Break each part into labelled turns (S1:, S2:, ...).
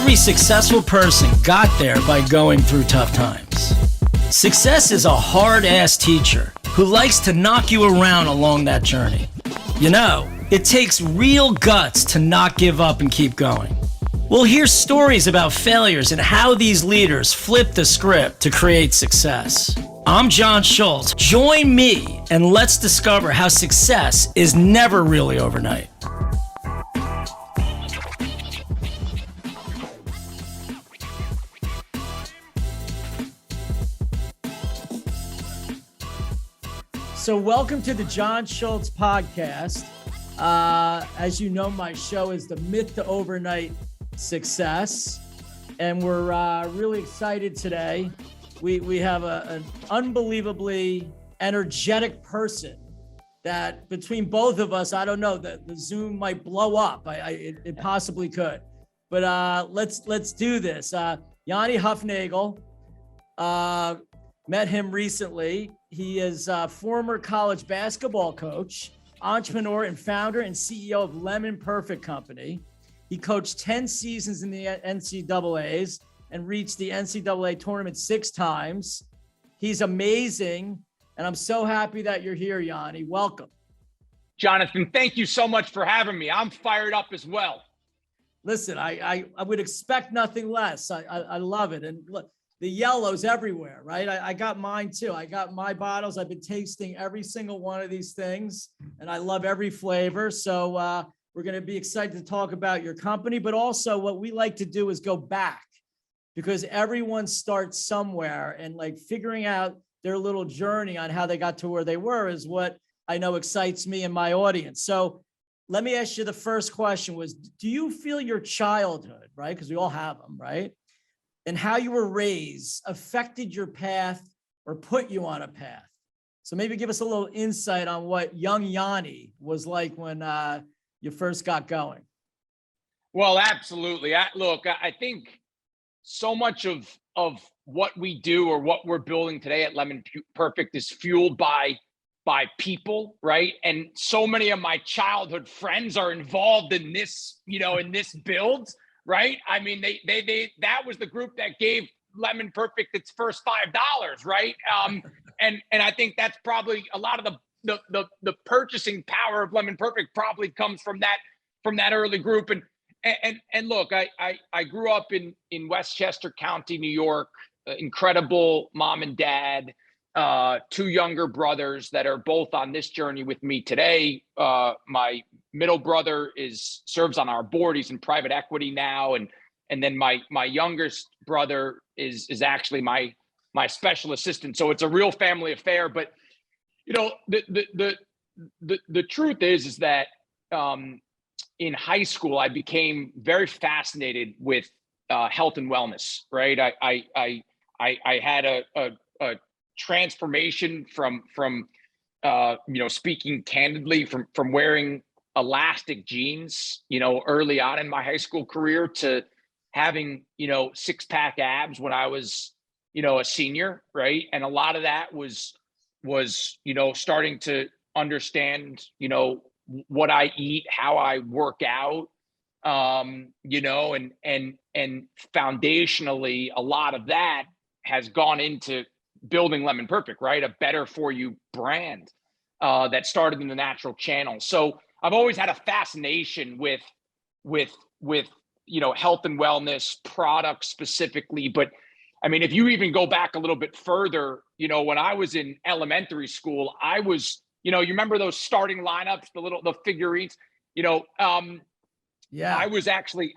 S1: Every successful person got there by going through tough times. Success is a hard-ass teacher who likes to knock you around along that journey. You know, it takes real guts to not give up and keep going. We'll hear stories about failures and how these leaders flip the script to create success. I'm John Schultz. Join me and let's discover how success is never really overnight. So welcome to the John Schultz podcast. As you know, my show is the Myth to Overnight Success. And we're really excited today. We have an unbelievably energetic person that between both of us, I don't know, the Zoom might blow up. It possibly could. But let's do this. Yanni Hufnagel, met him recently. He is a former college basketball coach, entrepreneur and founder and CEO of Lemon Perfect Company. He coached 10 seasons in the NCAAs and reached the NCAA tournament 6 times. He's amazing. And I'm so happy that you're here, Yanni. Welcome.
S2: Jonathan, thank you so much for having me. I'm fired up as well.
S1: Listen, I would expect nothing less. I love it. And look, the yellow's everywhere, right? I got mine too. I got my bottles. I've been tasting every single one of these things and I love every flavor. So we're going to be excited to talk about your company, but also what we like to do is go back because everyone starts somewhere and like figuring out their little journey on how they got to where they were is what I know excites me and my audience. So let me ask you the first question was, do you feel your childhood, right? Because we all have them, right? And how you were raised affected your path or put you on a path. So maybe give us a little insight on what young Yanni was like when you first got going.
S2: Well, absolutely. I think so much of what we do or what we're building today at Lemon Perfect is fueled by people, right? And so many of my childhood friends are involved in this, in this build. Right. I mean, they that was the group that gave Lemon Perfect its first $5. Right. And I think that's probably a lot of the purchasing power of Lemon Perfect probably comes from that early group. And look, I grew up in Westchester County, New York, incredible mom and dad, 2 younger brothers that are both on this journey with me today. My middle brother serves on our board. He's in private equity now. And then my youngest brother is actually my special assistant. So it's a real family affair. But, the truth is that in high school, I became very fascinated with health and wellness, right? I had a transformation from speaking candidly from wearing elastic jeans, early on in my high school career to having, 6-pack abs when I was, a senior. Right. And a lot of that was, starting to understand, what I eat, how I work out, and foundationally, a lot of that has gone into building Lemon Perfect, right? A better for you brand that started in the natural channel. So I've always had a fascination with health and wellness products specifically. But I mean, if you even go back a little bit further, when I was in elementary school, I was, you remember those starting lineups, the figurines, yeah. I was actually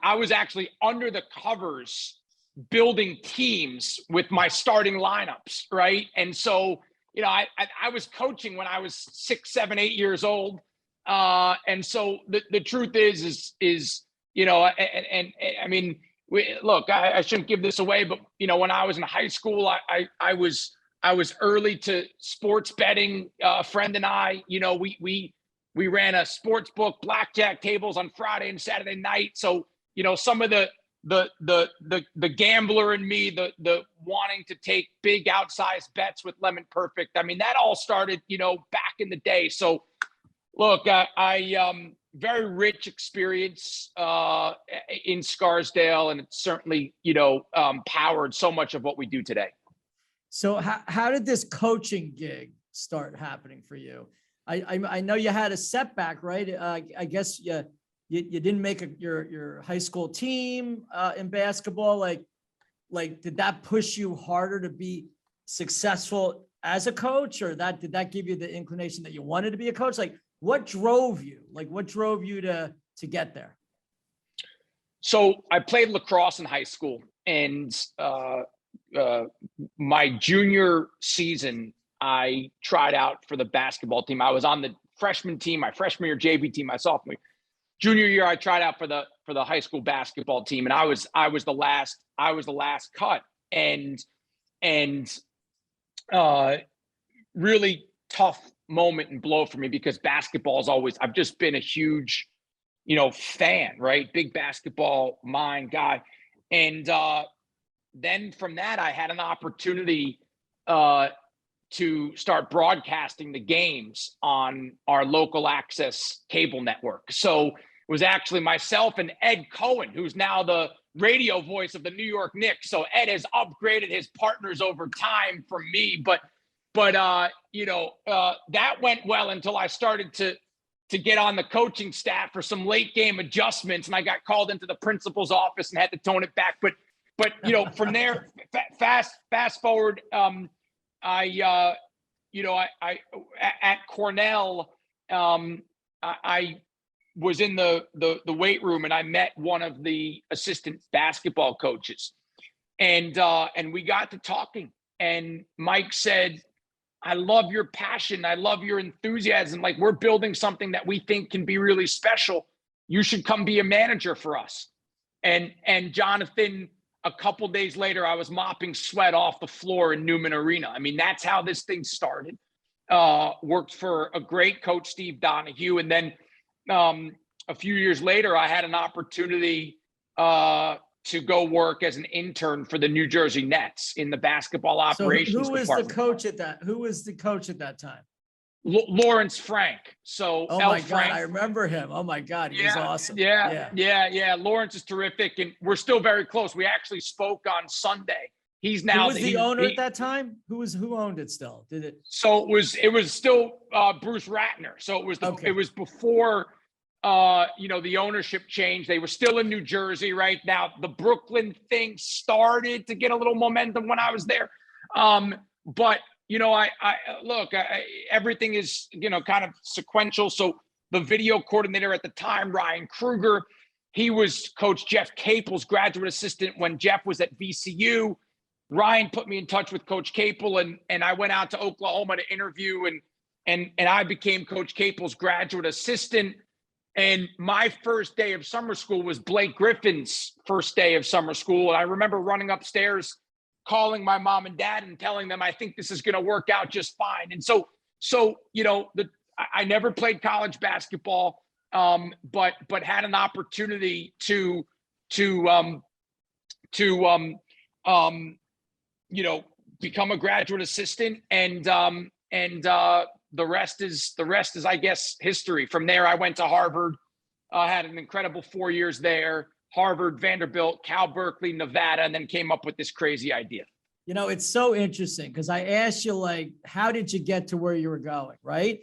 S2: under the covers building teams with my starting lineups, right? And so, I was coaching when I was 6, 7, 8 years old. And so the truth is, I mean, I shouldn't give this away, but, when I was in high school, I was early to sports betting. A friend and I, we ran a sports book, blackjack tables on Friday and Saturday night. So, some of the gambler in me, the wanting to take big outsized bets with Lemon Perfect. I mean, that all started, back in the day. So look, I very rich experience in Scarsdale, and it's certainly, powered so much of what we do today.
S1: So how did this coaching gig start happening for you? I know you had a setback, right? I guess you didn't make your high school team in basketball. Like did that push you harder to be successful as a coach, or did that give you the inclination that you wanted to be a coach? Like what drove you? Like what drove you to get there?
S2: So I played lacrosse in high school, and my junior season, I tried out for the basketball team. I was on the freshman team, my freshman year JV team, my sophomore year. Junior year, I tried out for the high school basketball team, and I was the last cut, and really tough moment and blow for me, because basketball is always, I've just been a huge, fan, right? Big basketball mind guy. And then from that, I had an opportunity to start broadcasting the games on our local access cable network. So it was actually myself and Ed Cohen, who's now the radio voice of the New York Knicks. So Ed has upgraded his partners over time from me, but that went well until I started to get on the coaching staff for some late game adjustments, and I got called into the principal's office and had to tone it back. But from there, fast forward, I at Cornell, I was in the weight room, and I met one of the assistant basketball coaches, and we got to talking, and Mike said, I love your passion. I love your enthusiasm. Like, we're building something that we think can be really special. You should come be a manager for us. And Jonathan, a couple days later, I was mopping sweat off the floor in Newman Arena. I mean, that's how this thing started. Worked for a great coach, Steve Donahue. And then a few years later, I had an opportunity to go work as an intern for the New Jersey Nets in the basketball operations
S1: department. Who was the coach at that time?
S2: Lawrence Frank. So,
S1: oh my God, I remember him. Oh my God, he was awesome.
S2: Yeah. Lawrence is terrific, and we're still very close. We actually spoke on Sunday. He's now
S1: who was the owner at that time? Who owned it still? Did it?
S2: So it was still Bruce Ratner. So it was before the ownership change. They were still in New Jersey right now. The Brooklyn thing started to get a little momentum when I was there. But everything is, kind of sequential. So the video coordinator at the time, Ryan Kruger, he was Coach Jeff Capel's graduate assistant when Jeff was at VCU. Ryan put me in touch with Coach Capel, and I went out to Oklahoma to interview, and I became Coach Capel's graduate assistant. And my first day of summer school was Blake Griffin's first day of summer school. And I remember running upstairs, calling my mom and dad and telling them, I think this is going to work out just fine. And so I never played college basketball, but had an opportunity to become a graduate assistant, and the rest is, I guess, history. From there, I went to Harvard, had an incredible 4 years there, Harvard, Vanderbilt, Cal-Berkeley, Nevada, and then came up with this crazy idea.
S1: It's so interesting because I asked you, like, how did you get to where you were going, right?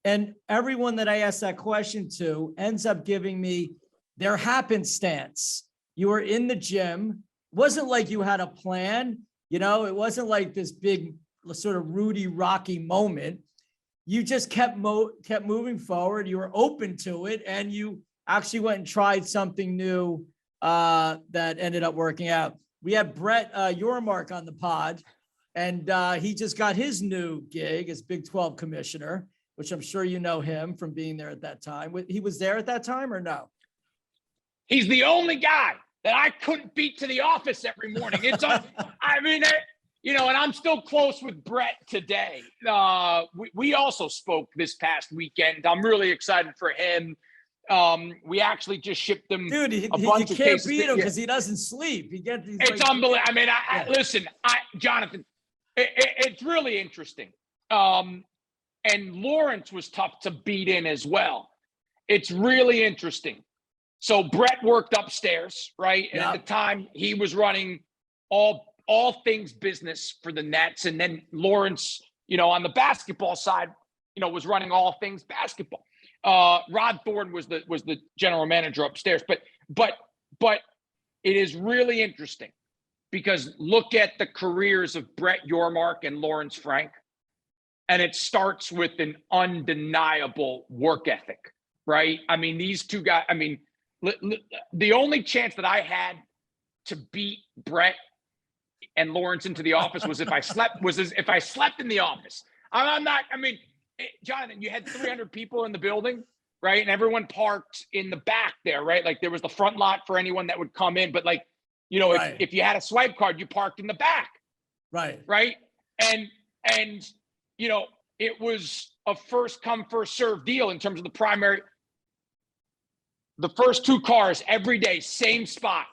S1: And everyone that I asked that question to ends up giving me their happenstance. You were in the gym. It wasn't like you had a plan. It wasn't like this big sort of Rudy Rocky moment. You just kept moving forward. You were open to it, and you actually went and tried something new that ended up working out. We had Brett Yormark on the pod, and he just got his new gig as Big 12 commissioner, which I'm sure you know him from being there at that time. He was there at that time or no?
S2: He's the only guy that I couldn't beat to the office every morning. It's and I'm still close with Brett today. We also spoke this past weekend. I'm really excited for him. We actually just shipped him
S1: a bunch
S2: of
S1: cases. You can't beat him because he doesn't sleep.
S2: It's unbelievable. I mean, listen, Jonathan, it's really interesting. And Lawrence was tough to beat in as well. It's really interesting. So Brett worked upstairs, right? And at
S1: Yep.
S2: the time he was running all things business for the Nets. And then Lawrence, on the basketball side, was running all things basketball. Rod Thorne was the general manager upstairs. But it is really interesting because look at the careers of Brett Yormark and Lawrence Frank. And it starts with an undeniable work ethic, right? I mean, these two guys, the only chance that I had to beat Brett and Lawrence into the office was if I slept in the office. Jonathan, you had 300 people in the building, right? And everyone parked in the back there, right? Like there was the front lot for anyone that would come in. But right. if you had a swipe card, you parked in the back.
S1: Right.
S2: Right. And it was a first come, first serve deal in terms of the first two cars every day, same spot.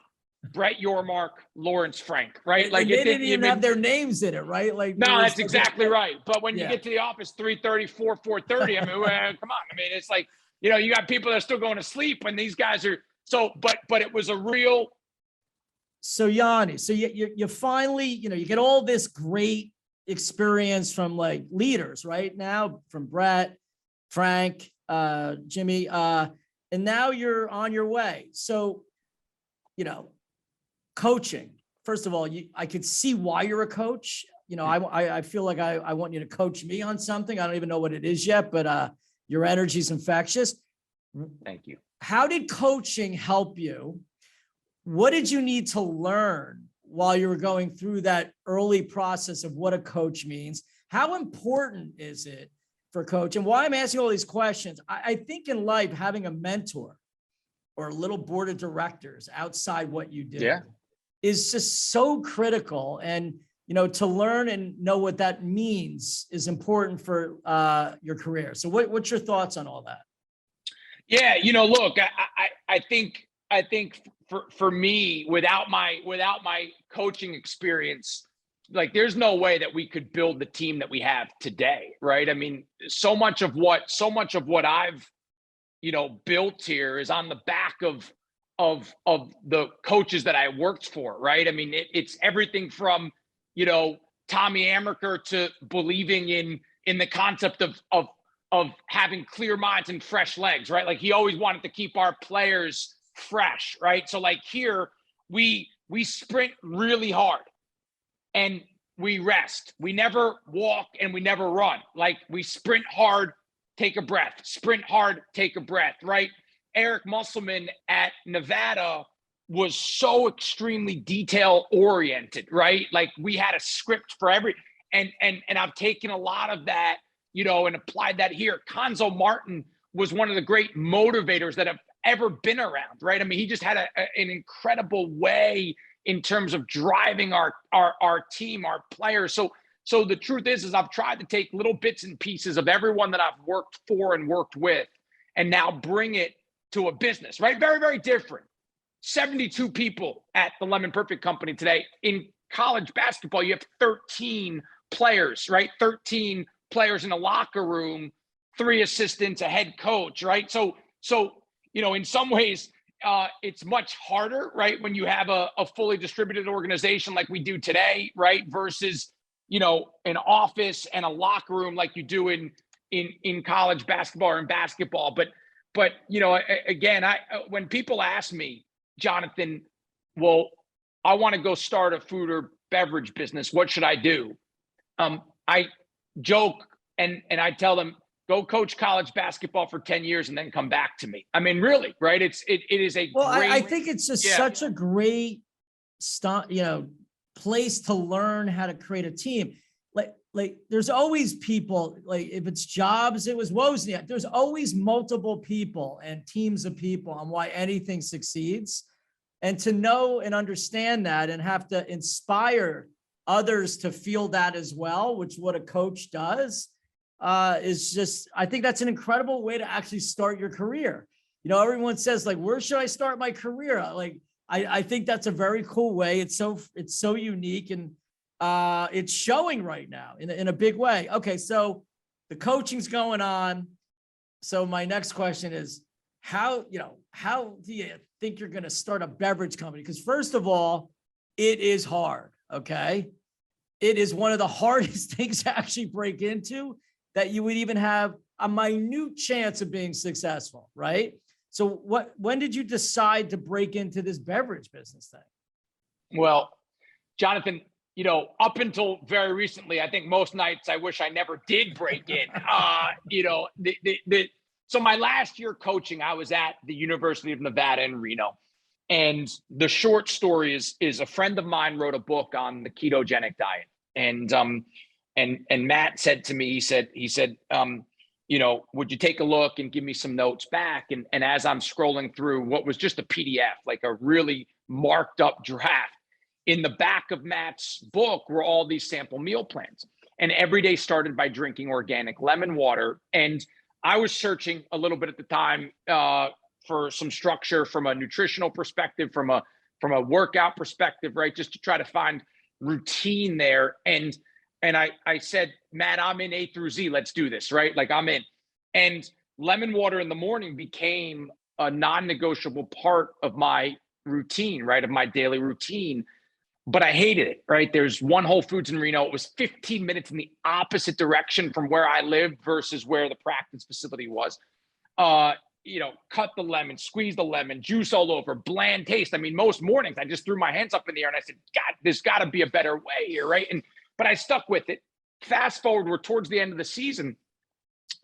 S2: Brett Yormark, Lawrence Frank, right?
S1: Like they didn't even have their names in it, right? Like
S2: no, that's exactly right. But when you get to the office 3:30, 4:30, come on. It's like, you got people that are still going to sleep when these guys are but it was a real.
S1: So Yanni, so you finally, you get all this great experience from like leaders right now, from Brett, Frank, Jimmy, and now you're on your way. So, coaching, first of all, I could see why you're a coach. I feel like I want you to coach me on something. I don't even know what it is yet, but your energy is infectious.
S2: Thank you.
S1: How did coaching help you? What did you need to learn while you were going through that early process of what a coach means? How important is it for a coach? And why I'm asking all these questions, I think in life, having a mentor or a little board of directors outside what you do is just so critical. And, to learn and know what that means is important for your career. So what's your thoughts on all that?
S2: Yeah. Look, I think for me, without my coaching experience, like there's no way that we could build the team that we have today. Right. I mean, so much of what I've, built here is on the back of the coaches that I worked for. Right. I mean, it's everything from, Tommy Amaker to believing in the concept of having clear minds and fresh legs. Right. Like he always wanted to keep our players fresh. Right. So like here, we sprint really hard and we rest. We never walk and we never run. Like we sprint hard, take a breath, sprint hard, take a breath, right? Eric Musselman at Nevada was so extremely detail oriented, right? Like we had a script for and I've taken a lot of that, and applied that here. Conzo Martin was one of the great motivators that have ever been around, right? I mean, he just had an incredible way in terms of driving our team, our players. So the truth is I've tried to take little bits and pieces of everyone that I've worked for and worked with, and now bring it to a business, right? Very, very different. 72 people at the Lemon Perfect Company today. In college basketball, you have 13 players, right? 13 players in a locker room, 3 assistants, a head coach, right? So in some ways, it's much harder, right? When you have a fully distributed organization like we do today, right? Versus, an office and a locker room like you do in college basketball or in basketball. But again, when people ask me, Jonathan, well, I want to go start a food or beverage business, what should I do? I joke and I tell them, go coach college basketball for 10 years and then come back to me. I mean, really, right? It is a
S1: well,
S2: great.
S1: I think it's just such a great place to learn how to create a team. Like there's always people, like if it's jobs, it was Wozniak. There's always multiple people and teams of people on why anything succeeds. And to know and understand that and have to inspire others to feel that as well, which what a coach does, is just, I think that's an incredible way to actually start your career. Everyone says like, where should I start my career? Like, I think that's a very cool way. It's so unique and it's showing right now in a big way. Okay. So the coaching's going on. So my next question is, how do you think you're going to start a beverage company? Because first of all, it is hard. Okay. It is one of the hardest things to actually break into, that you would even have a minute chance of being successful. Right. So when did you decide to break into this beverage business thing?
S2: Well, Jonathan, up until very recently, I think most nights I wish I never did break in. So my last year coaching, I was at the University of Nevada in Reno. And the short story is a friend of mine wrote a book on the ketogenic diet. And Matt said to me, he said, would you take a look and give me some notes back? And as I'm scrolling through what was just a PDF, like a really marked up draft, in the back of Matt's book were all these sample meal plans. And every day started by drinking organic lemon water. And I was searching a little bit at the time for some structure from a nutritional perspective, from a workout perspective, right? Just to try to find routine there. And I said, Matt, I'm in A through Z. Let's do this, right? Like I'm in. And lemon water in the morning became a non-negotiable part of my routine, right? Of my daily routine. But I hated it, right? There's one Whole Foods in Reno. It was 15 minutes in the opposite direction from where I lived versus where the practice facility was. Cut the lemon, squeeze the lemon, juice all over, bland taste. I mean, most mornings I just threw my hands up in the air and I said, God, there's got to be a better way here, right? But I stuck with it. Fast forward, we're towards the end of the season,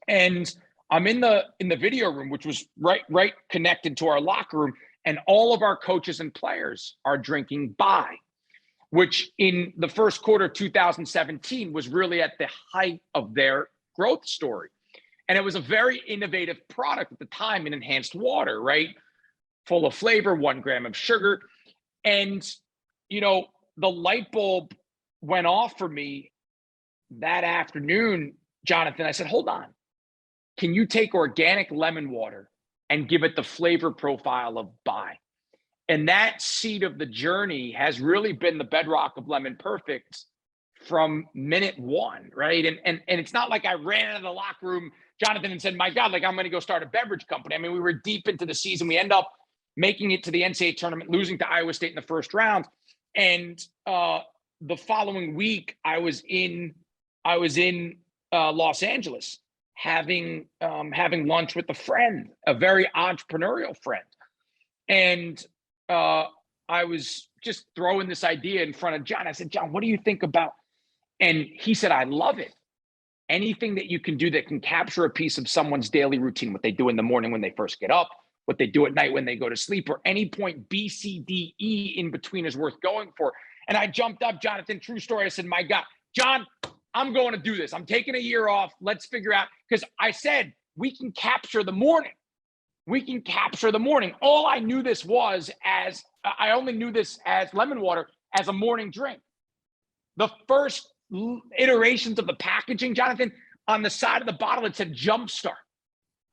S2: and I'm in the video room, which was right connected to our locker room, and all of our coaches and players are drinking Bai, which in the first quarter of 2017 was really at the height of their growth story. And it was a very innovative product at the time, an enhanced water, right? Full of flavor, 1 gram of sugar. And, the light bulb went off for me that afternoon, Jonathan. I said, hold on. Can you take organic lemon water and give it the flavor profile of Bai? And that seed of the journey has really been the bedrock of Lemon Perfect from minute one, right? And it's not like I ran out of the locker room, Jonathan, and said, my God, like I'm going to go start a beverage company. I mean, we were deep into the season. We end up making it to the NCAA tournament, losing to Iowa State in the first round. And the following week, I was in Los Angeles having lunch with a friend, a very entrepreneurial friend. And I was just throwing this idea in front of John. I said, John, what do you think about? And he said, I love it. Anything that you can do that can capture a piece of someone's daily routine, what they do in the morning when they first get up, what they do at night when they go to sleep, or any point B, C, D, E in between is worth going for. And I jumped up, Jonathan, true story. I said, my God, John, I'm going to do this. I'm taking a year off. Let's figure out, because I said, we can capture the morning. We can capture the morning. All I knew this was I only knew this as lemon water as a morning drink. The first iterations of the packaging, Jonathan, on the side of the bottle, it said Jumpstart.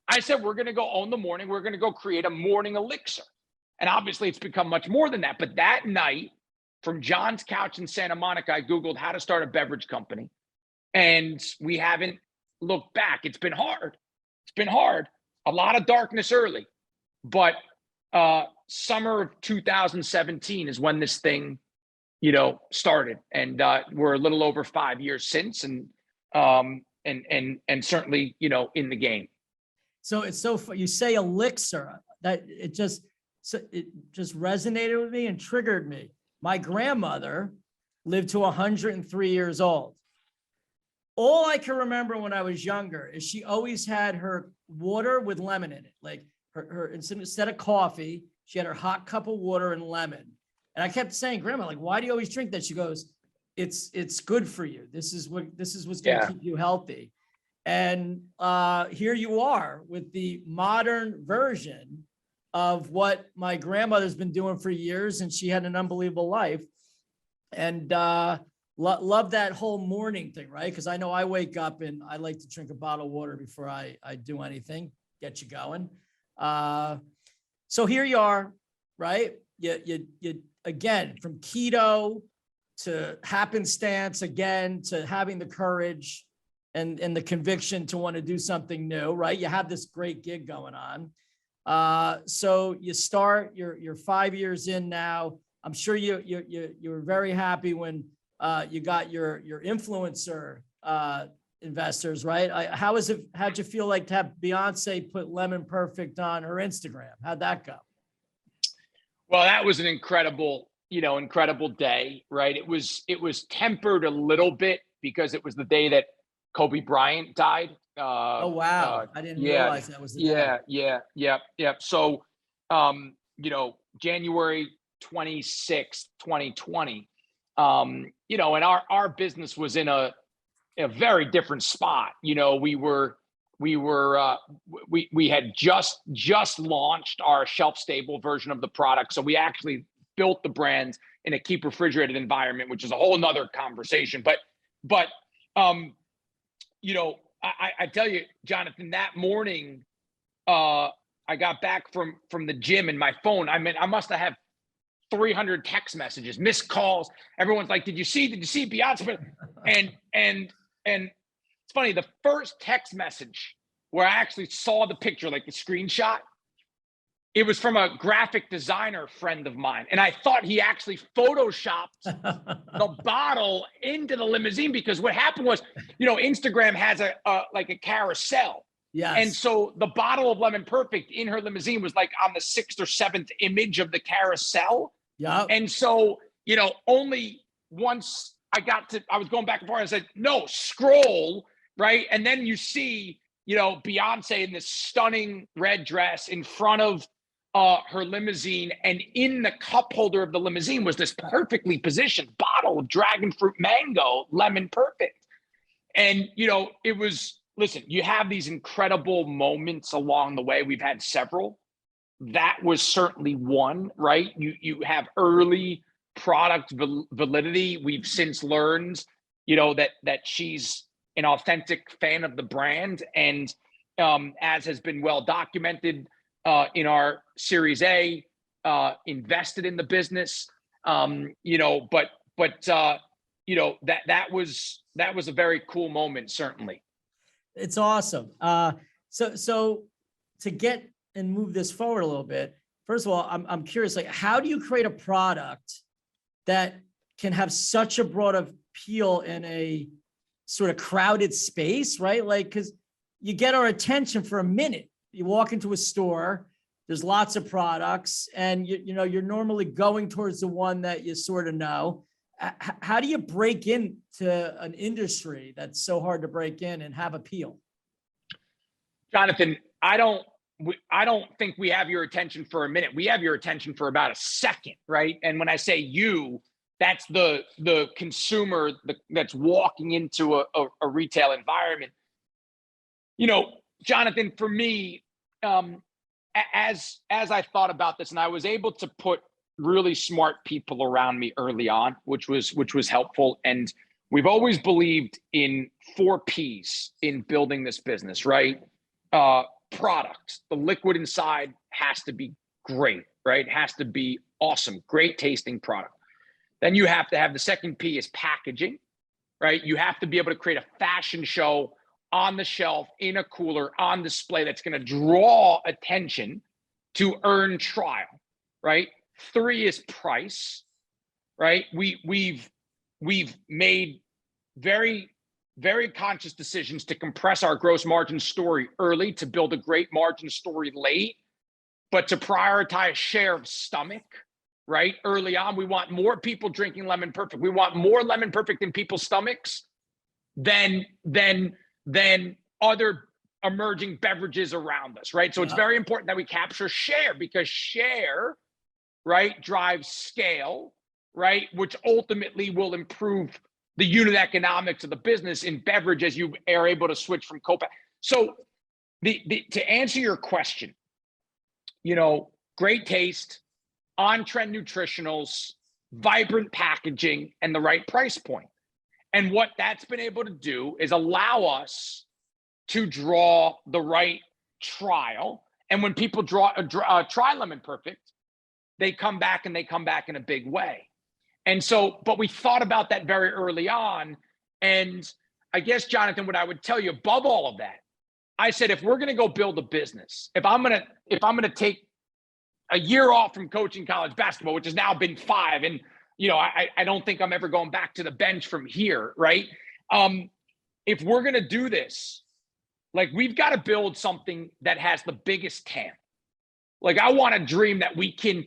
S2: I said, we're going to go own the morning. We're going to go create a morning elixir. And obviously it's become much more than that. But that night from John's couch in Santa Monica, I Googled how to start a beverage company. And we haven't looked back. It's been hard. It's been hard. A lot of darkness early, but summer of 2017 is when this thing, started, and we're a little over 5 years since, and certainly, in the game.
S1: So it's you say elixir, that it just resonated with me and triggered me. My grandmother lived to 103 years old. All I can remember when I was younger is she always had her water with lemon in it. Like her instead of coffee, she had her hot cup of water and lemon. And I kept saying, Grandma, like, why do you always drink that? She goes, it's good for you. This is what's going to keep you healthy. And here you are with the modern version of what my grandmother's been doing for years, and she had an unbelievable life. And love that whole morning thing, right? Because I know I wake up and I like to drink a bottle of water before I do anything, get you going. So here you are, right? You again, from keto to happenstance, again, to having the courage and the conviction to want to do something new, right? You have this great gig going on. So you start, you're 5 years in now. I'm sure you were very happy when you got your influencer investors, right? How'd you feel like to have Beyonce put Lemon Perfect on her Instagram? How'd that go?
S2: Well, that was an incredible, incredible day, right? It was tempered a little bit because it was the day that Kobe Bryant died.
S1: Oh, wow. I didn't
S2: Yeah,
S1: realize that was the day.
S2: yeah. So, January 26th, 2020, and our business was in a very different spot. We had just launched our shelf stable version of the product. So we actually built the brand in a keep refrigerated environment, which is a whole nother conversation. But I tell you, Jonathan, that morning, I got back from the gym and my phone, I must have 300 text messages, missed calls. Everyone's like, did you see Beyonce? And it's funny, the first text message where I actually saw the picture, like the screenshot, it was from a graphic designer friend of mine. And I thought he actually photoshopped the bottle into the limousine, because what happened was, Instagram has like a carousel.
S1: Yes.
S2: And so the bottle of Lemon Perfect in her limousine was like on the 6th or 7th image of the carousel.
S1: Yeah.
S2: And so, only once I was going back and forth and I said, no, scroll, right? And then you see, Beyonce in this stunning red dress in front of her limousine, and in the cup holder of the limousine was this perfectly positioned bottle of dragon fruit mango Lemon Perfect. And, it was, listen, you have these incredible moments along the way. We've had several. That was certainly one, right? You have early product validity. We've since learned, that she's an authentic fan of the brand, and as has been well documented in our Series A, invested in the business. That was a very cool moment, certainly.
S1: It's awesome. So to get and move this forward a little bit, first of all, I'm curious, like, how do you create a product that can have such a broad appeal in a sort of crowded space, right? Like, because you get our attention for a minute. You walk into a store, there's lots of products, and you're normally going towards the one that you sort of know. How do you break into an industry that's so hard to break in and have appeal?
S2: Jonathan, I don't think we have your attention for a minute. We have your attention for about a second, right? And when I say you, that's the consumer that's walking into a retail environment. Jonathan, for me, as I thought about this, and I was able to put really smart people around me early on, which was helpful. And we've always believed in 4 Ps in building this business, right? Product, the liquid inside has to be great, right? It has to be awesome, great tasting product. Then you have to have the second P is packaging, right? You have to be able to create a fashion show on the shelf, in a cooler, on display, that's going to draw attention to earn trial, right? 3 is price, right? We've made very, very conscious decisions to compress our gross margin story early, to build a great margin story late, but to prioritize share of stomach, right? Early on, we want more people drinking Lemon Perfect. We want more Lemon Perfect in people's stomachs than other emerging beverages around us, right? So it's very important that we capture share, because share, right, drives scale, right, which ultimately will improve the unit economics of the business in beverage as you are able to switch from co-pack. So to answer your question, great taste, on-trend nutritionals, vibrant packaging, and the right price point. And what that's been able to do is allow us to draw the right trial. And when people try Lemon Perfect, they come back, and they come back in a big way. And so, but we thought about that very early on. And I guess, Jonathan, what I would tell you above all of that I said, if we're going to go build a business, if I'm going to take a year off from coaching college basketball, which has now been 5, and I don't think I'm ever going back to the bench from here, right? If we're going to do this, like, we've got to build something that has the biggest TAM. Like, I want to dream that we can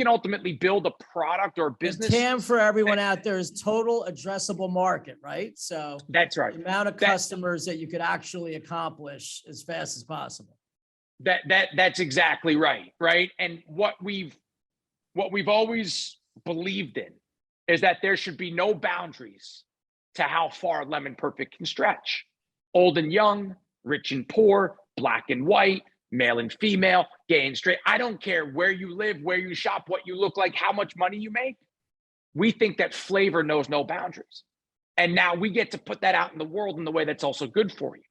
S2: ultimately build a product or a business.
S1: The TAM for everyone out there is total addressable market, right? So
S2: that's right.
S1: The amount of customers that you could actually accomplish as fast as possible.
S2: That's exactly right. Right. And what we've always believed in is that there should be no boundaries to how far Lemon Perfect can stretch. Old and young, rich and poor, black and white, male and female, gay and straight. I don't care where you live, where you shop, what you look like, how much money you make. We think that flavor knows no boundaries. And now we get to put that out in the world in the way that's also good for you.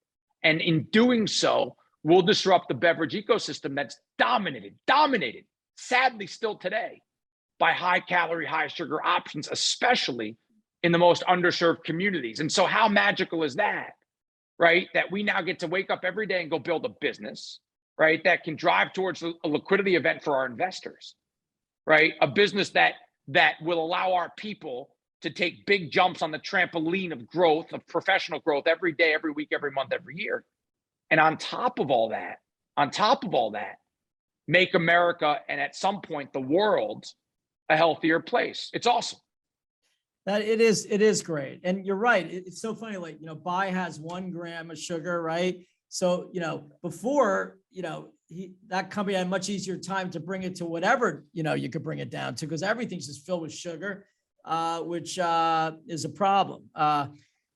S2: And in doing so, we'll disrupt the beverage ecosystem that's dominated, sadly still today, by high calorie, high sugar options, especially in the most underserved communities. And so how magical is that, right? That we now get to wake up every day and go build a business, right? That can drive towards a liquidity event for our investors, right? A business that will allow our people to take big jumps on the trampoline of growth, of professional growth, every day, every week, every month, every year. And on top of all that, make America, and at some point the world, a healthier place. It's awesome.
S1: That it is great. And you're right. It's so funny. Like, Bai has 1 gram of sugar, right? So, before, that company had a much easier time to bring it to whatever, you could bring it down to, because everything's just filled with sugar, which is a problem.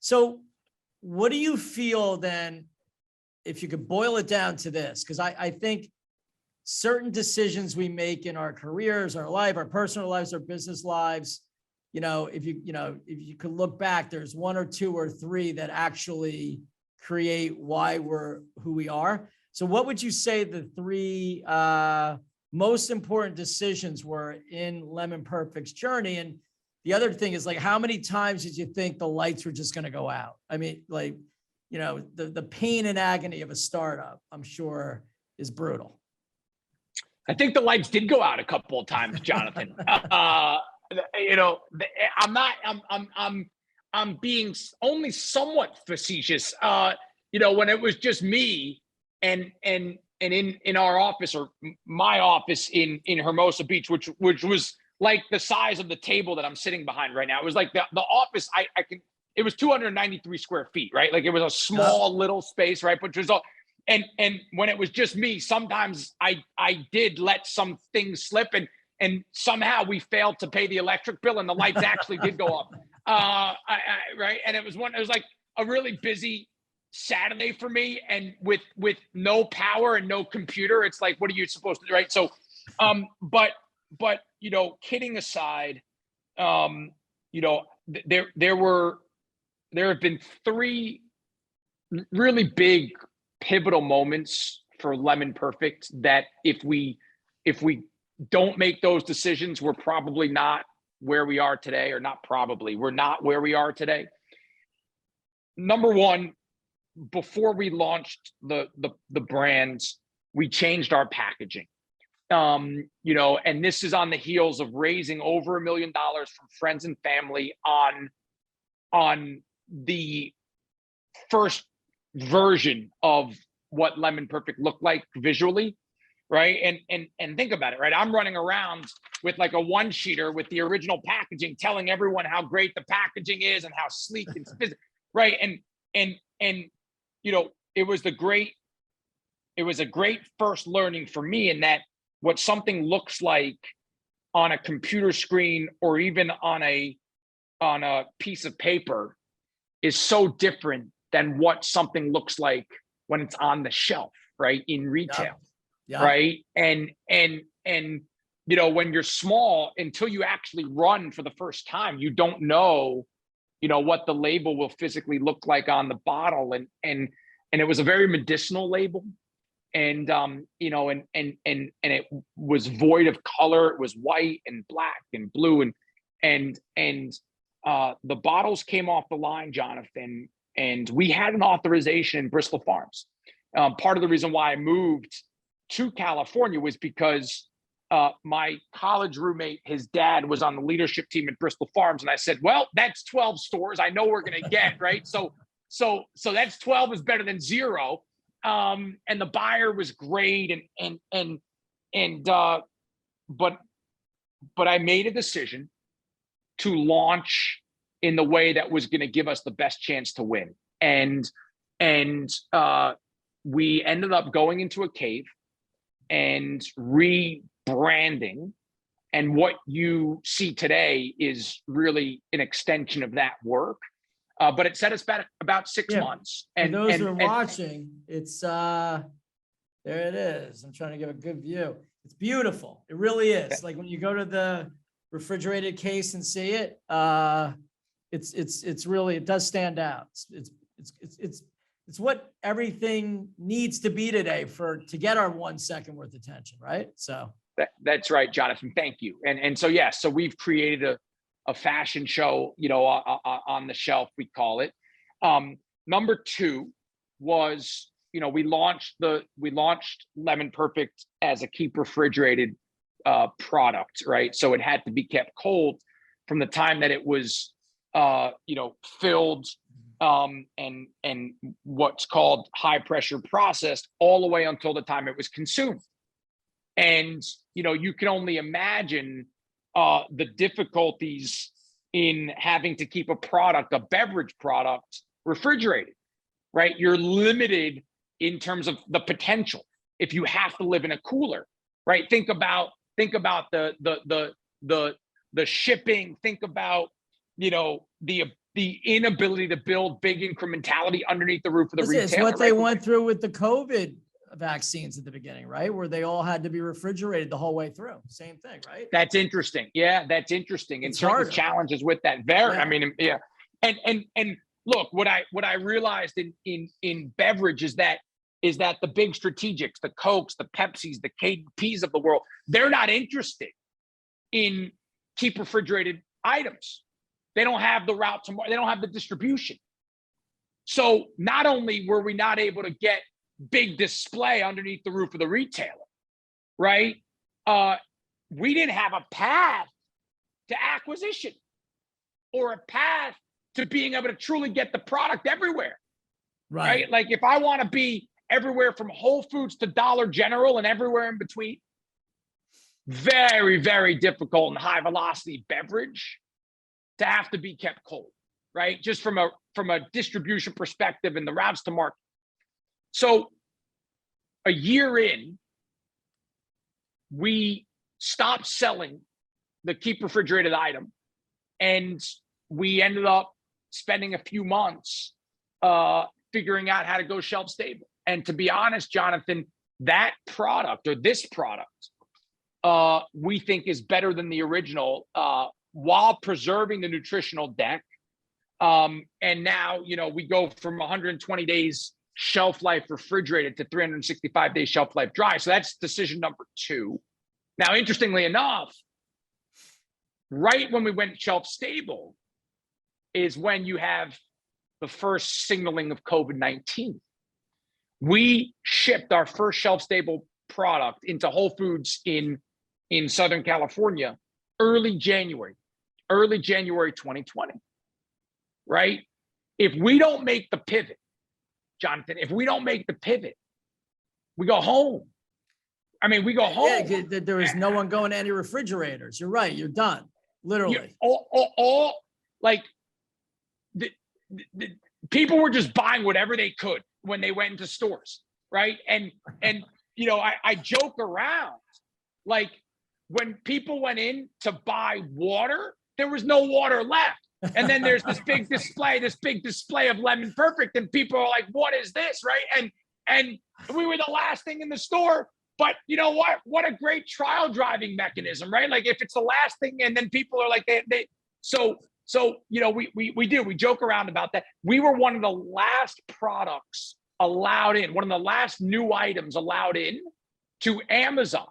S1: So what do you feel then, if you could boil it down to this? Because I think certain decisions we make in our careers, our life, our personal lives, our business lives, if you could look back, there's 1 or 2 or 3 that actually create why we're who we are. So what would you say the 3 most important decisions were in Lemon Perfect's journey? And the other thing is, like, how many times did you think the lights were just going to go out? I mean, like, the pain and agony of a startup, I'm sure, is brutal.
S2: I think the lights did go out a couple of times, Jonathan. I'm being only somewhat facetious. When it was just me and in our office, or my office in Hermosa Beach, which was like the size of the table that I'm sitting behind right now. It was like the office. It was 293 square feet, right? Like, it was a small little space, right? Which was all. And when it was just me, sometimes I did let some things slip, and somehow we failed to pay the electric bill, and the lights actually did go up. Right. And it was like a really busy Saturday for me, and with no power and no computer. It's like, what are you supposed to do? Right. So, but kidding aside, there have been 3 really big pivotal moments for Lemon Perfect that if we don't make those decisions, we're probably not where we are today, or not probably, we're not where we are today. Number 1, before we launched the brands, we changed our packaging. And this is on the heels of raising over $1 million from friends and family on the first version of what Lemon Perfect looked like visually, right? And think about it, right? I'm running around with like a 1-sheeter with the original packaging, telling everyone how great the packaging is and how sleek and right? And it was a great first learning for me, in that what something looks like on a computer screen, or even on a piece of paper, is so different than what something looks like when it's on the shelf, right? In retail. Yeah. Right. And when you're small, until you actually run for the first time, you don't know, what the label will physically look like on the bottle. And it was a very medicinal label. And and it was void of color. It was white and black and blue, and the bottles came off the line, Jonathan, and we had an authorization in Bristol Farms Part of the reason why I moved to California was because my college roommate, his dad was on the leadership team at Bristol Farms. And I said, well, that's 12 stores. I know we're going to get, right? So that's 12 is better than 0. And the buyer was great. But I made a decision to launch in the way that was going to give us the best chance to win. And we ended up going into a cave and rebranding. And what you see today is really an extension of that work. But it set us back about 6 months.
S1: And those who are watching, it's there it is. I'm trying to give a good view. It's beautiful. It really is. Like when you go to the refrigerated case and see it, it's really, it does stand out. It's what everything needs to be today to get our 1 second worth of attention, right? So
S2: that's right, Jonathan. Thank you. And so so we've created a fashion show, on the shelf, we call it. Number 2 was, we launched Lemon Perfect as a keep refrigerated product, right? So it had to be kept cold from the time that it was filled and what's called high pressure processed all the way until the time it was consumed. And you can only imagine the difficulties in having to keep a beverage product, refrigerated, right? You're limited in terms of the potential if you have to live in a cooler, right? Think about the shipping. Think about the inability to build big incrementality underneath the roof of the retailer.
S1: It's what they went through with the COVID vaccines at the beginning, right? Where they all had to be refrigerated the whole way through. Same thing, right?
S2: That's interesting. Yeah, that's interesting. And certain challenges with that. I mean, yeah. And look, what I realized in beverage is that the big strategics, the Cokes, the Pepsis, the KDPs of the world, they're not interested in keep refrigerated items. They don't have the route to market. They don't have the distribution. So not only were we not able to get big display underneath the roof of the retailer, right? We didn't have a path to acquisition or a path to being able to truly get the product everywhere, right? Like if I want to be everywhere from Whole Foods to Dollar General and everywhere in between, very, very difficult and high velocity beverage to have to be kept cold, right? Just from a distribution perspective and the routes to market. So a year in, we stopped selling the keep refrigerated item, and we ended up spending a few months figuring out how to go shelf stable. And to be honest, Jonathan, that product or this product, we think is better than the original while preserving the nutritional deck. And now, we go from 120 days shelf life refrigerated to 365 days shelf life dry. So that's decision number 2. Now, interestingly enough, right when we went shelf stable is when you have the first signaling of COVID-19. We shipped our first shelf stable product into Whole Foods in Southern California early January 2020, right? If we don't make the pivot, Jonathan, we go home. I mean, we go home.
S1: Yeah, there is no one going to any refrigerators. You're right. You're done. Literally.
S2: The people were just buying whatever they could when they went into stores, right? And I joke around, like when people went in to buy water, there was no water left. And then there's this big display of Lemon Perfect, and people are like, what is this, right? And we were the last thing in the store, but you know what? What a great trial driving mechanism, right? Like if it's the last thing and then people are like, we joke around about that. We were one of the last products allowed in, one of the last new items allowed in to Amazon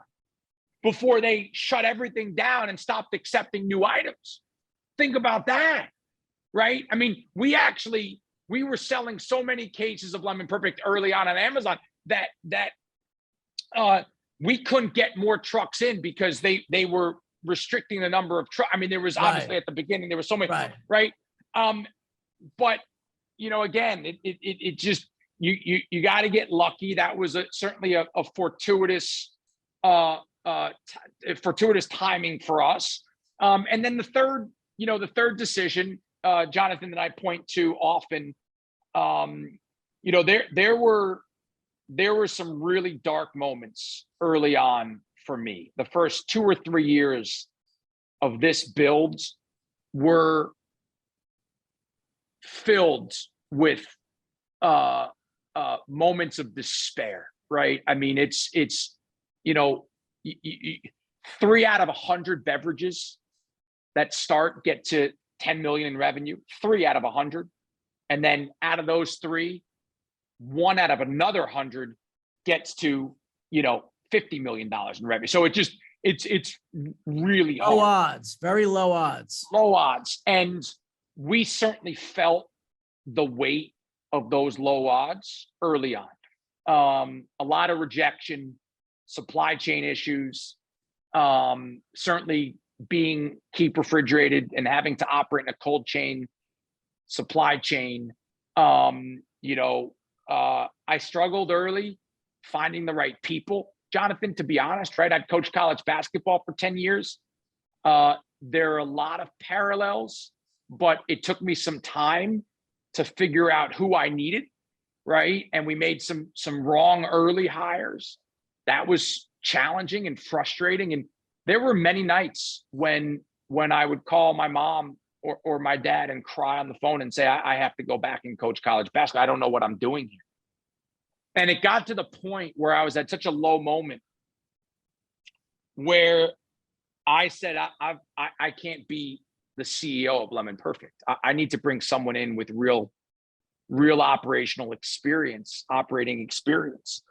S2: before they shut everything down and stopped accepting new items. Think about that, right? I mean, we were selling so many cases of Lemon Perfect early on Amazon we couldn't get more trucks in because they were restricting the number of trucks. I mean, there was obviously
S1: Right.
S2: at the beginning, there was so many,
S1: Right.
S2: right? But again, it just, you got to get lucky. That was certainly a fortuitous, fortuitous timing for us. And then the third decision, Jonathan, that I point to often, there were some really dark moments early on for me. The first 2 or 3 years of this build were filled with moments of despair, right? I mean, it's 3 out of 100 beverages that get to 10 million in revenue, 3 out of 100. And then out of those 3, 1 out of another 100 gets to, $50 million in revenue. So it's really hard.
S1: Low odds, very low odds.
S2: Low odds. And we certainly felt the weight of those low odds early on. A lot of rejection, supply chain issues, certainly being keep refrigerated and having to operate in a cold chain supply chain. I struggled early finding the right people, Jonathan, to be honest, right? I'd coached college basketball for 10 years. There are a lot of parallels, but it took me some time to figure out who I needed, right? And we made some wrong early hires. That was challenging and frustrating. And there were many nights when I would call my mom or my dad and cry on the phone and say, I have to go back and coach college basketball. I don't know what I'm doing here. And it got to the point where I was at such a low moment where I said, I can't be the CEO of Lemon Perfect. I need to bring someone in with real operational experience, operating experience.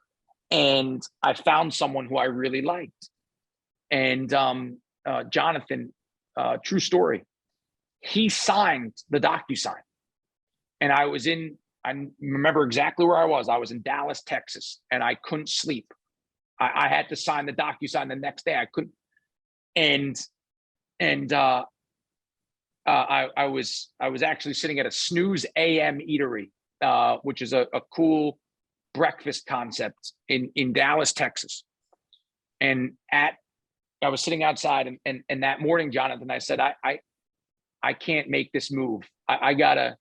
S2: And I found someone who I really liked. And Jonathan, true story, he signed the DocuSign. And I remember exactly where I was. I was in Dallas, Texas, and I couldn't sleep. I had to sign the DocuSign the next day. I couldn't. I was actually sitting at a Snooze AM eatery, which is a cool breakfast concept in Dallas, Texas. And I was sitting outside, and that morning, Jonathan, I said, I can't make this move. I gotta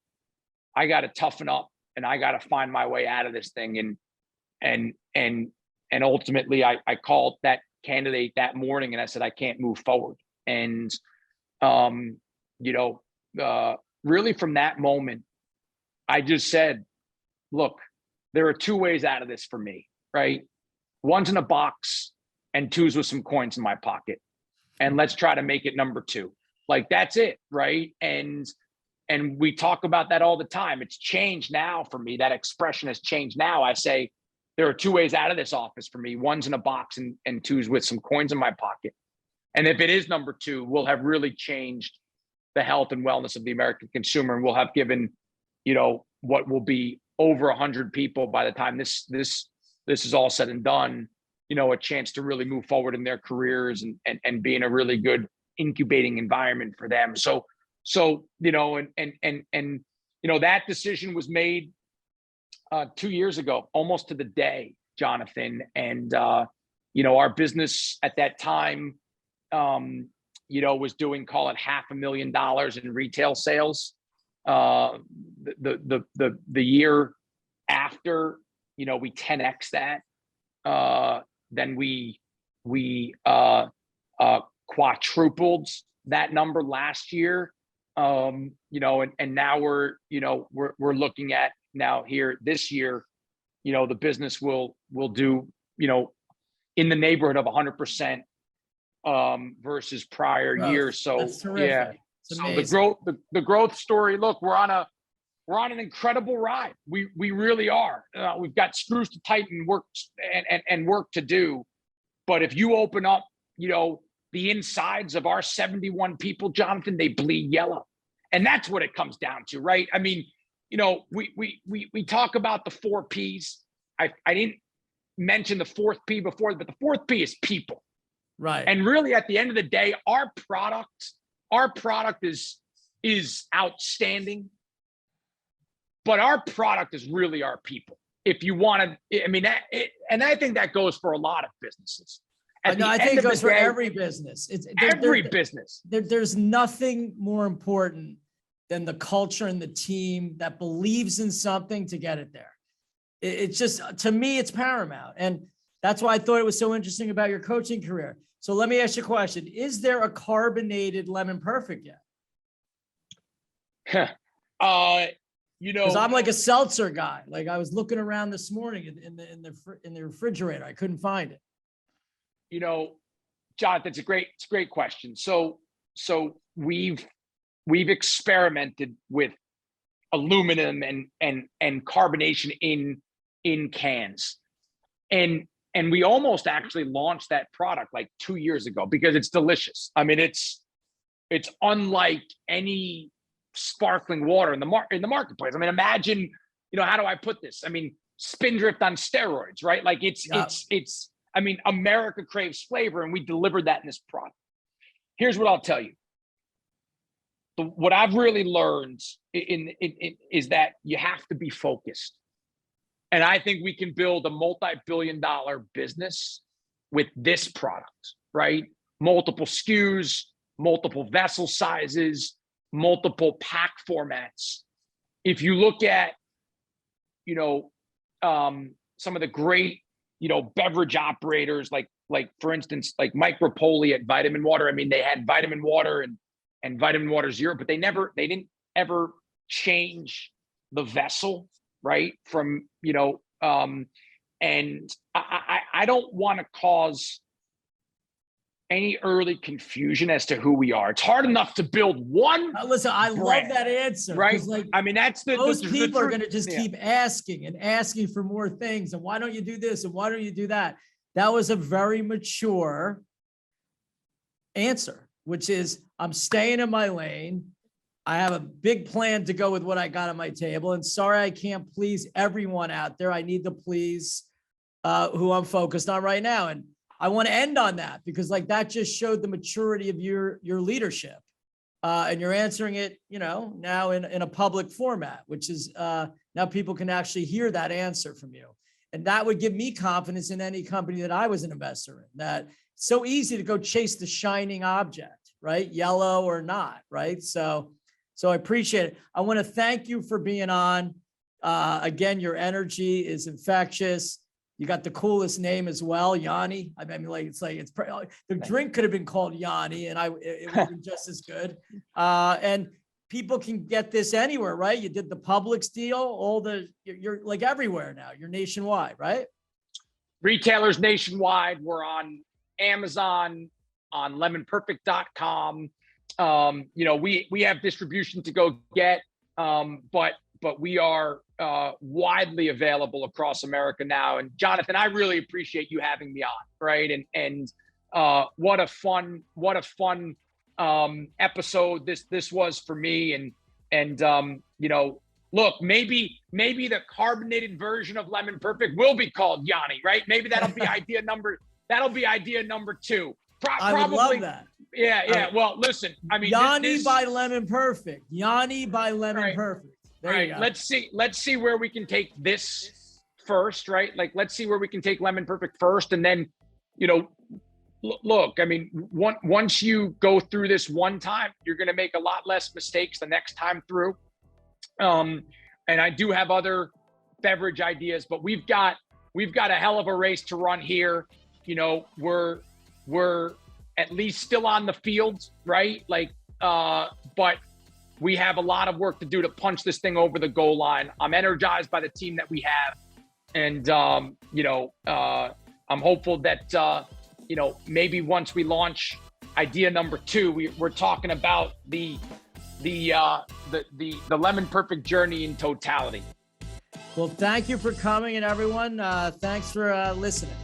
S2: toughen up, and I gotta find my way out of this thing. And ultimately, I called that candidate that morning, and I said, I can't move forward. And really from that moment, I just said, look, there are 2 ways out of this for me, right? One's in a box, and 2's with some coins in my pocket. And let's try to make it number 2. Like, that's it, right? And we talk about that all the time. It's changed now for me. That expression has changed now. I say, there are 2 ways out of this office for me. One's in a box, and 2's with some coins in my pocket. And if it is number 2, we'll have really changed the health and wellness of the American consumer. And we'll have given, what will be over 100 people by the time this is all said and done, a chance to really move forward in their careers and be in a really good incubating environment for them. So, that decision was made 2 years ago, almost to the day, Jonathan. And, our business at that time, was doing, call it $500,000 in retail sales. The year after, we 10x that. Then we quadrupled that number last year. And now we're looking at now here this year, the business will do, in the neighborhood of 100% versus prior years. So
S1: that's terrific.
S2: yeah,
S1: It's
S2: so
S1: amazing.
S2: the growth story. Look, we're on an incredible ride. We really are. We've got screws to tighten, work to do. But if you open up, the insides of our 71 people, Jonathan, they bleed yellow, and that's what it comes down to, right? I mean, we talk about the 4 Ps. I didn't mentioned the fourth P before, but the fourth P is people.
S1: Right.
S2: And really, at the end of the day, our product is outstanding, but our product is really our people. If you want to, I mean, and I think that goes for a lot of businesses.
S1: I think it goes for every business. It's
S2: every business.
S1: There's nothing more important than the culture and the team that believes in something to get it there. It's just, to me, it's paramount. And that's why I thought it was so interesting about your coaching career. So let me ask you a question. Is there a carbonated Lemon Perfect yet? Because I'm like a seltzer guy. Like, I was looking around this morning in the refrigerator. I couldn't find it.
S2: Jonathan, it's a great question. So we've experimented with aluminum and carbonation in cans. And we almost actually launched that product like 2 years ago because it's delicious. I mean, it's unlike any sparkling water in the marketplace. I mean, imagine, how do I put this? I mean, Spindrift on steroids, right? Like it's I mean, America craves flavor, and we delivered that in this product. Here's what I'll tell you. What I've really learned is that you have to be focused. And I think we can build a multi-billion-dollar business with this product, right? Multiple SKUs, multiple vessel sizes, multiple pack formats. If you look at, some of the great, beverage operators, like for instance, like Mike Rapoli at Vitamin Water. I mean, they had Vitamin Water and Vitamin Water Zero, but they didn't ever change the vessel, right? From, and I don't want to cause any early confusion as to who we are. It's hard enough to build one.
S1: Listen, I
S2: brand,
S1: love that answer.
S2: Right?
S1: Like,
S2: I mean, that's
S1: those people are going to just keep asking and asking for more things. And why don't you do this? And why don't you do that? That was a very mature answer, which is, I'm staying in my lane. I have a big plan to go with what I got on my table. And sorry, I can't please everyone out there. I need to please who I'm focused on right now. And I want to end on that because that just showed the maturity of your leadership. And you're answering it, now in a public format, which is now people can actually hear that answer from you. And that would give me confidence in any company that I was an investor in, that it's so easy to go chase the shining object, right? Yellow or not, right? So I appreciate it. I want to thank you for being on. Again, your energy is infectious. You got the coolest name as well, Yanni. I mean, the drink could have been called Yanni, and it would have been just as good. And people can get this anywhere, right? You did the Publix deal. You're like everywhere now. You're nationwide, right?
S2: Retailers nationwide. We're on Amazon, on lemonperfect.com. We have distribution to go get, but we are widely available across America now. And Jonathan, I really appreciate you having me on, right? And what a fun episode this was for me. And look, maybe the carbonated version of Lemon Perfect will be called Yanni, right? Maybe that'll be idea number 2.
S1: I would love that.
S2: Yeah. Well, listen, I mean,
S1: Yanni by Lemon Perfect. Yanni by Lemon Perfect. There you go.
S2: Let's see where we can take this first, right? Like, let's see where we can take Lemon Perfect first, and then, look. I mean, once you go through this one time, you're going to make a lot less mistakes the next time through. And I do have other beverage ideas, but we've got a hell of a race to run here. We're at least still on the field, right? But we have a lot of work to do to punch this thing over the goal line. I'm energized by the team that we have. And, I'm hopeful that, maybe once we launch idea number 2, we're talking about the Lemon Perfect journey in totality.
S1: Well, thank you for coming, and everyone, thanks for listening.